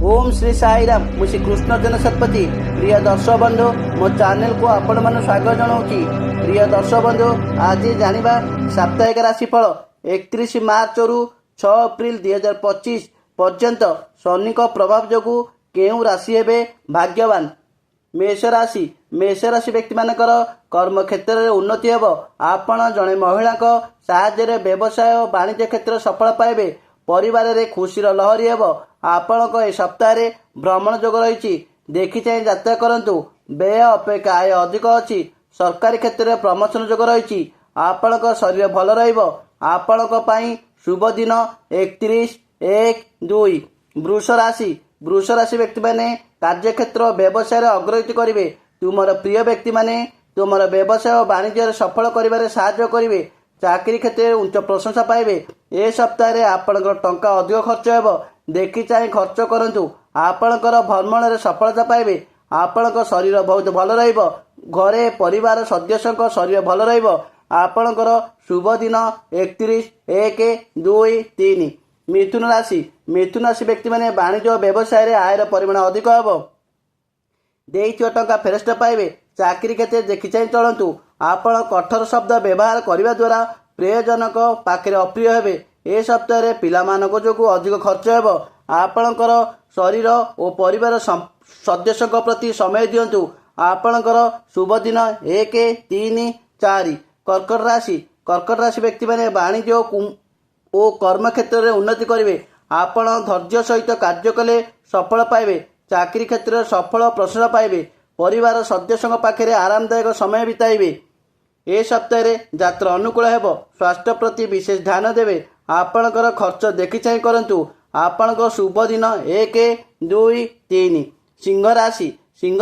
ओम श्री साईराम मु श्री कृष्ण जन शतपथी। प्रिय दर्शक बंधु मो चैनल को आपण मन स्वागत जनाऊँगी। प्रिय दर्शक बंधु आज जानिबा साप्ताहिक राशिफल 31 मार्च रु 6 एप्रिल 2025 पर्यंत शनि प्रभाव जोगु केउ राशि हेबे भाग्यवान। मेष राशि व्यक्ति मानकर कर्म क्षेत्र में उन्नति हेब। आपण जड़े महिला साहाय्य व्यवसाय और वाणिज्य क्षेत्र सफल पाइबे। परिवार रे खुशीर लहरी हेब। आपण ए सप्ताह भ्रमण जोग रही देखी चाहे यात्रा करंतु। व्यय अपेक्षा आय अधिक अच्छी। सरकारी क्षेत्र में प्रमोशन जोग रही। आपण शरीर भल रहिबो। आपण शुभ दिन 31/1/2। वृष राशि व्यक्ति माने कार्य क्षेत्र व्यवसाय अग्रगति करेंगे। तुमर प्रिय व्यक्ति माने तुमर व्यवसाय और वाणिज्य सफल करिबारे साहाय्य करेंगे। चाकरी क्षेत्र में उच्च प्रशंसा पाइबे। ए सप्ताह आपणकर टंका अधिक खर्च हेब। देखि चाहे खर्च करंतु। आपणकर भ्रमण में सफलता पाइबे। आपणकर शरीर बहुत भल रहिबो। घरे परिवार सदस्यों शरीर भल रहिबो। आपणकर शुभ दिन 31/1/2/3। मिथुन राशि व्यक्ति माने वाणिज्य और व्यवसाय आयर परिमाण अधिक हेब। देइथिबा टंका फेरस्त पाइबे। चाकरी क्षेत्र देखि चाहे चलंतु। आपण कठोर शब्द व्यवहार करने द्वारा प्रियजनक पाखे अप्रिय हेबे। ए सप्ताह पिलामानक जोगु अधिक खर्च हेब। आपणकर शरीर और परिवार सदस्यों प्रति समय दियंतु। आपणकर शुभ दिन 1/3/4। कर्कट राशि व्यक्ति माने वाणिज्य और कर्म क्षेत्र में उन्नति करेंगे। आपण धैर्य सहित कार्य कले सफल पाइबे। चाकरी क्षेत्र में सफल प्रशंसा पाइबे। परिवार सदस्यों पाखे आरामदायक समय बिताइबे। ए सप्ताह यात्रा अनुकूल हेब। स्वास्थ्य प्रति विशेष ध्यान देवे। आपणकर खर्च देखि चाहे करंतु। आपणकर शुभ दिन 1/2/3। सिंह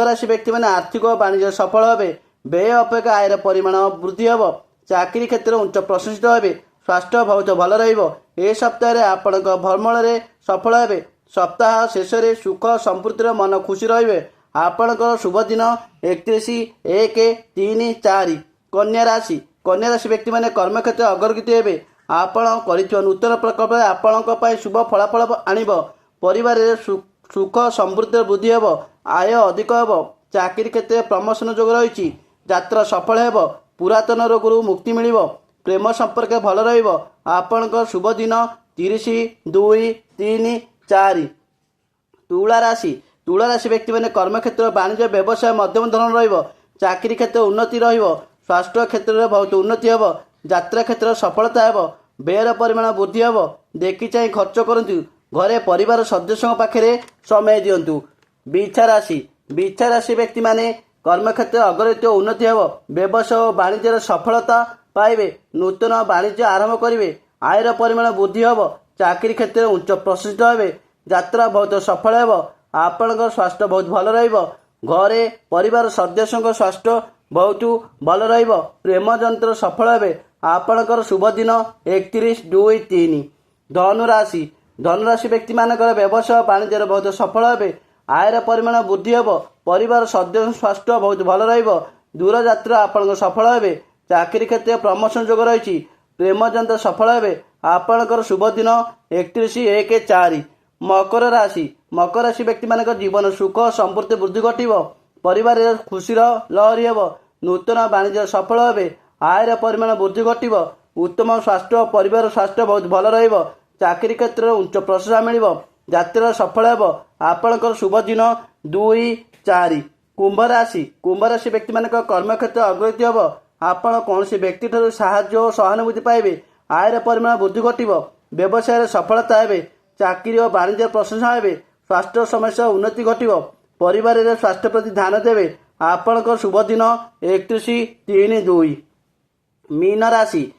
राशि व्यक्ति माने आर्थिक और वाणिज्य सफल हेबे। व्यय अपेक्षा आयर परिमाण वृद्धि हेब। चाकरी क्षेत्र उच्च प्रशंसित हेबे। स्वास्थ्य बहुत भल रहिबो। ए सप्ताह आपणकर भ्रमण में सफल हेबे। सप्ताह शेष में सुख समृद्धिर मन खुशी रहिबे। आपणकर शुभ दिन 31/1/3/4। कन्या राशि व्यक्ति माने कर्म क्षेत्र अग्रगति हेबे। आपण करिथिबा नूतन प्रकल्प आपण शुभ फलाफल आनिबो। परिवार रे सुख समृद्धि वृद्धि हेब। आय अधिक हेब। चाकरी क्षेत्र में प्रमोशन जोग रही। यात्रा सफल हेब। पुरातन रोगरू मुक्ति मिलिबो। प्रेम संपर्क भल रहिबो। आपणकर शुभ दिन 30/2/3/4। तुला राशि व्यक्ति माने कर्म क्षेत्र वाणिज्य व्यवसाय मध्यम धरण रहिबो। चाकरी क्षेत्र उन्नति रहिबो। स्वास्थ्य क्षेत्र में बहुत उन्नति हेब। यात्रा क्षेत्र सफलता हेब। व्ययर परिमाण वृद्धि हेब। देखि चाहे खर्च करंतु। घरे परिवार सदस्यों पाखे समय दियंतु। बिच्छा राशि व्यक्ति माने कर्म क्षेत्र अग्रगति और उन्नति हेब। व्यवसाय और वाणिज्य सफलता पाइबे। नूतन वाणिज्य आरंभ करेंगे। आयर परिमाण वृद्धि हेब। चाकरी क्षेत्र में उच्च प्रशिक्षित हेबे। यात्रा बहुत सफल हेब। आपणकर स्वास्थ्य बहुत भल रहिबो। घरे परिवार सदस्यों स्वास्थ्य बहुत भल रहिबो। प्रेम जंत्र सफल हेबे। आपणकर शुभ दिन 31/2/3। धनुराशि व्यक्ति मानकर व्यवसाय वाणिज्य बहुत सफल हेबे। आयर परिमाण वृद्धि हेब। परिवार सदस्य स्वास्थ्य बहुत भल रहिबो। दूर यात्रा आपणकर सफल हेबे। चाकरी क्षेत्र प्रमोशन जोग रही। प्रेम जंत्र सफल हेबे। आपणकर शुभ दिन 31/1/4। मकर राशि व्यक्ति मानकर जीवन सुख समृद्धि वृद्धि घटिबो। परिवार खुशीर लहरी हेब। नूतन वाणिज्य सफल हेबे। आयर परिमाण वृद्धि घटिबो। उत्तम स्वास्थ्य परिवार स्वास्थ्य बहुत भल रहिबो। चाकरी क्षेत्र में उच्च प्रशंसा मिलिबो। यात्रा सफल हेब। आपणकर शुभ दिन 2/4। कुंभ राशि व्यक्ति मानकर कर्म क्षेत्र अग्रगति हेब। आपण कौन व्यक्ति ठारू साहाय्य और सहानुभूति पाइबे। आयर परिमाण वृद्धि घटिबो। व्यवसाय सफलता हेबे। चाकरी और वाणिज्य प्रशंसा हेबे। स्वास्थ्य समस्या उन्नति घटिबो। परिवार रे स्वास्थ्य प्रति ध्यान देवे। आपणकर शुभ दिन 31/3/2। मीन राशि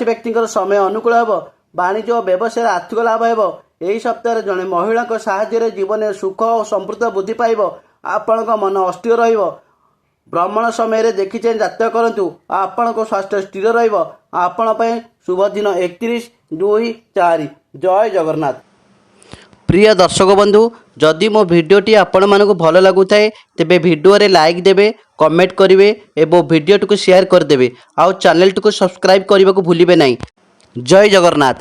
व्यक्ति समय अनुकूल हेब। वाणिज्य और व्यवसाय आर्थिक लाभ हेब। एही सप्ताह जड़े महिला साहाय्य जीवन में सुख और समृद्धि वृद्धि पाइबो। आपणक मन अस्थिर रहिबो। भ्रमण समय देखि चाहे यात्रा करंतु। आपणक स्वास्थ्य स्थिर रहिबो। आपण पय शुभ दिन 31/2/4। जय जगन्नाथ। प्रिय दर्शक बंधु जदि मो भिडियोटी आपण मानक भल लगुଥାଏ तेबे भिडियो रे लाइक देबे, कमेंट करिवे एवं भिडियोटी को शेयर करदेबे। आउ चैनल टी को सब्सक्राइब करने को भूलिबे नहीं। जय जगन्नाथ।